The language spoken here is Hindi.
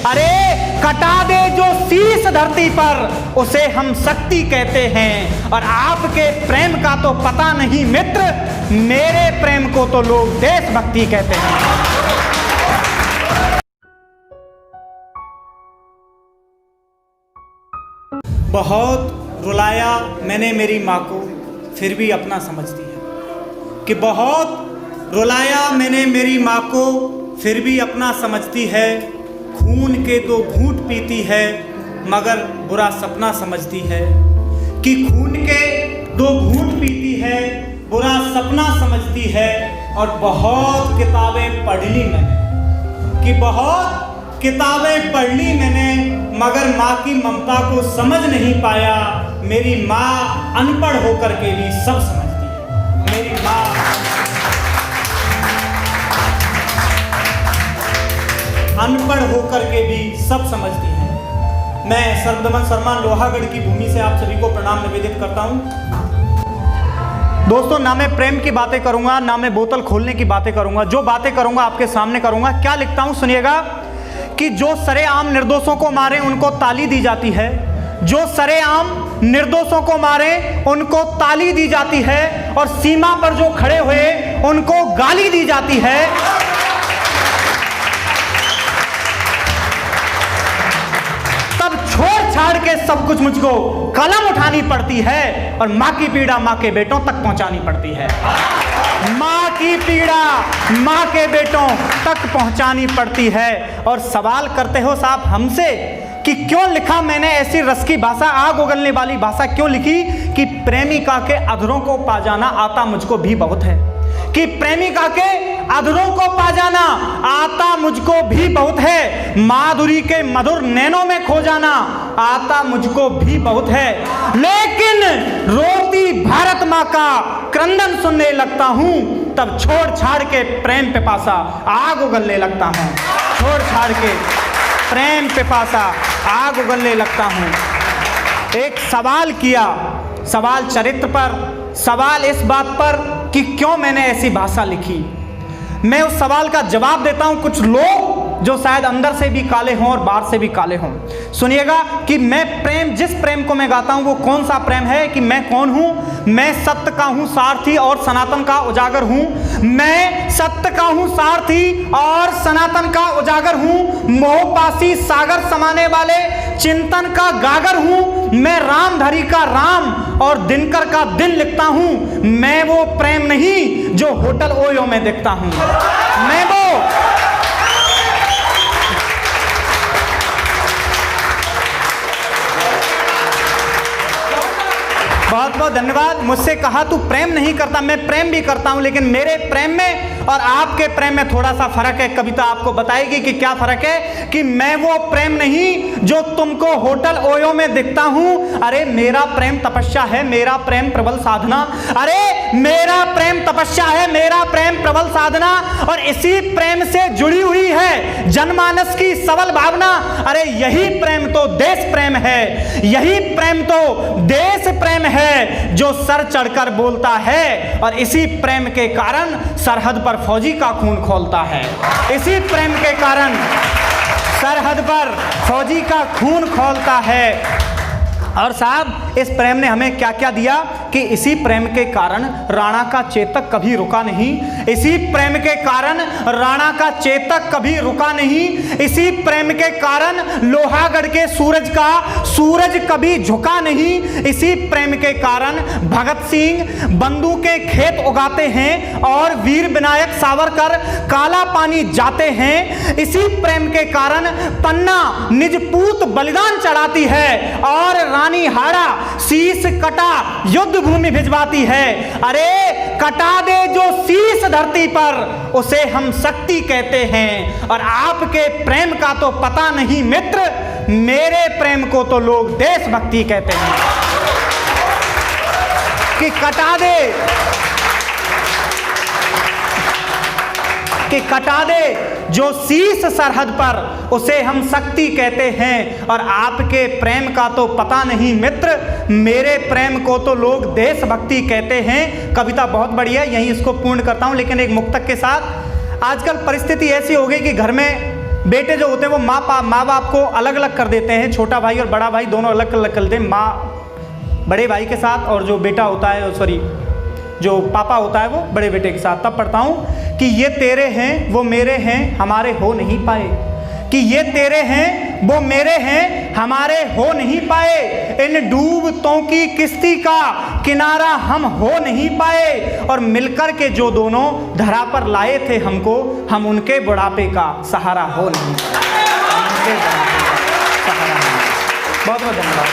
अरे कटा दे जो शीश धरती पर, उसे हम शक्ति कहते हैं। और आपके प्रेम का तो पता नहीं मित्र, मेरे प्रेम को तो लोग देशभक्ति कहते हैं। बहुत रुलाया मैंने मेरी माँ को, फिर भी अपना समझती है। कि बहुत रुलाया मैंने मेरी माँ को, फिर भी अपना समझती है। खून के दो घूंट पीती है, मगर बुरा सपना समझती है। कि खून के दो घूंट पीती है, बुरा सपना समझती है। और बहुत किताबें पढ़ ली मैंने, कि बहुत किताबें पढ़ ली मैंने, मगर माँ की ममता को समझ नहीं पाया। मेरी माँ अनपढ़ होकर के भी सब समझती है। मेरी माँ अनपढ़ होकर के भी सब समझती है। मैं सर्वदमन शर्मा लोहागढ़ की भूमि से आप सभी को प्रणाम निवेदित करता हूं। दोस्तों, ना मैं प्रेम की बातें करूंगा, ना मैं बोतल खोलने की बातें करूंगा। जो बातें करूंगा आपके सामने करूंगा। क्या लिखता हूं सुनिएगा। कि जो सरेआम निर्दोषों को मारे उनको ताली दी जाती है। जो सरेआम निर्दोषों को मारे उनको ताली दी जाती है। और सीमा पर जो खड़े हुए उनको गाली दी जाती है। छोड़ छाड़ के सब कुछ मुझको कलम उठानी पड़ती है। और माँ की पीड़ा माँ के बेटों तक पहुंचानी पड़ती है। माँ की पीड़ा माँ के बेटों तक पहुंचानी पड़ती है। और सवाल करते हो साहब हमसे कि क्यों लिखा मैंने ऐसी रस की भाषा, आग उगलने वाली भाषा क्यों लिखी। कि प्रेमिका के अधरों को पा जाना आता मुझको भी बहुत है। कि प्रेमिका के अधरों को पा जाना आता मुझको भी बहुत है। माधुरी के मधुर नैनों में खो जाना आता मुझको भी बहुत है। लेकिन रोती भारत माँ का क्रंदन सुनने लगता हूं, तब छोड़ छाड़ के प्रेम पिपासा आग उगलने लगता हूं। छोड़ छाड़ के प्रेम पिपासा आग उगलने लगता हूं। एक सवाल किया, सवाल चरित्र पर, सवाल इस बात पर कि क्यों मैंने ऐसी भाषा लिखी। मैं उस सवाल का जवाब देता हूं। कुछ लोग जो शायद अंदर से भी काले हों और बाहर से भी काले हों, सुनिएगा कि मैं प्रेम, जिस प्रेम को मैं गाता हूं वो कौन सा प्रेम है। कि मैं कौन हूं। मैं सत्य का हूं सारथी और सनातन का उजागर हूं। मैं सत्य का हूं सारथी और सनातन का उजागर हूं। मोहपासी सागर समाने वाले चिंतन का गागर हूं। मैं रामधरी का राम और दिनकर का दिन लिखता हूं। मैं वो प्रेम नहीं जो होटल ओयो में दिखता हूं। मैं वो बहुत बहुत धन्यवाद। मुझसे कहा तू प्रेम नहीं करता, मैं प्रेम भी करता हूं, लेकिन मेरे प्रेम में और आपके प्रेम में थोड़ा सा फर्क है। कविता आपको बताएगी कि क्या फर्क है। कि मैं वो प्रेम नहीं जो तुमको होटल ओयो में दिखता हूं। अरे मेरा प्रेम तपस्या है, मेरा प्रेम प्रबल साधना। अरे मेरा प्रेम तपस्या है, मेरा प्रेम प्रबल साधना। और इसी प्रेम से जुड़ी हुई है जनमानस की सबल भावना। अरे यही प्रेम तो देश प्रेम है, यही प्रेम तो देश प्रेम है जो सर चढ़कर बोलता है। और इसी प्रेम के कारण सरहद पर फौजी का खून खौलता है। इसी प्रेम के कारण सरहद पर फौजी का खून खौलता है। और साहब इस प्रेम ने हमें क्या क्या दिया। कि इसी प्रेम के कारण राणा का चेतक कभी रुका नहीं। इसी प्रेम के कारण राणा का चेतक कभी रुका नहीं। इसी प्रेम के कारण लोहागढ़ के सूरज का सूरज कभी झुका नहीं। इसी प्रेम के कारण भगत सिंह बंदूकें खेत उगाते हैं और वीर विनायक सावरकर काला पानी जाते हैं। इसी प्रेम के कारण पन्ना निज पूत बलिदान चढ़ाती है और रानी हाड़ा शीश कटा युद्ध भूमि भिजवाती है। अरे कटा दे जो शीश धरती पर, उसे हम शक्ति कहते हैं। और आपके प्रेम का तो पता नहीं मित्र, मेरे प्रेम को तो लोग देशभक्ति कहते हैं। कि कटा दे, कि कटा दे जो शीश सरहद पर, उसे हम शक्ति कहते हैं। और आपके प्रेम का तो पता नहीं मित्र, मेरे प्रेम को तो लोग देशभक्ति कहते हैं। कविता बहुत बढ़िया है, यहीं इसको पूर्ण करता हूं, लेकिन एक मुक्तक के साथ। आजकल परिस्थिति ऐसी हो गई कि घर में बेटे जो होते हैं वो माँ बाप को अलग अलग कर देते हैं, छोटा भाई और बड़ा भाई दोनों अलग अलग कर देते हैं, माँ बड़े भाई के साथ और जो बेटा होता है, सॉरी जो पापा होता है वो बड़े बेटे के साथ। तब पढ़ता हूँ कि ये तेरे हैं वो मेरे हैं हमारे हो नहीं पाए, कि ये तेरे हैं वो मेरे हैं हमारे हो नहीं पाए, इन डूबतों की किश्ती का किनारा हम हो नहीं पाए, और मिलकर के जो दोनों धरा पर लाए थे हमको, हम उनके बुढ़ापे का सहारा हो नहीं पाए। बहुत बहुत धन्यवाद।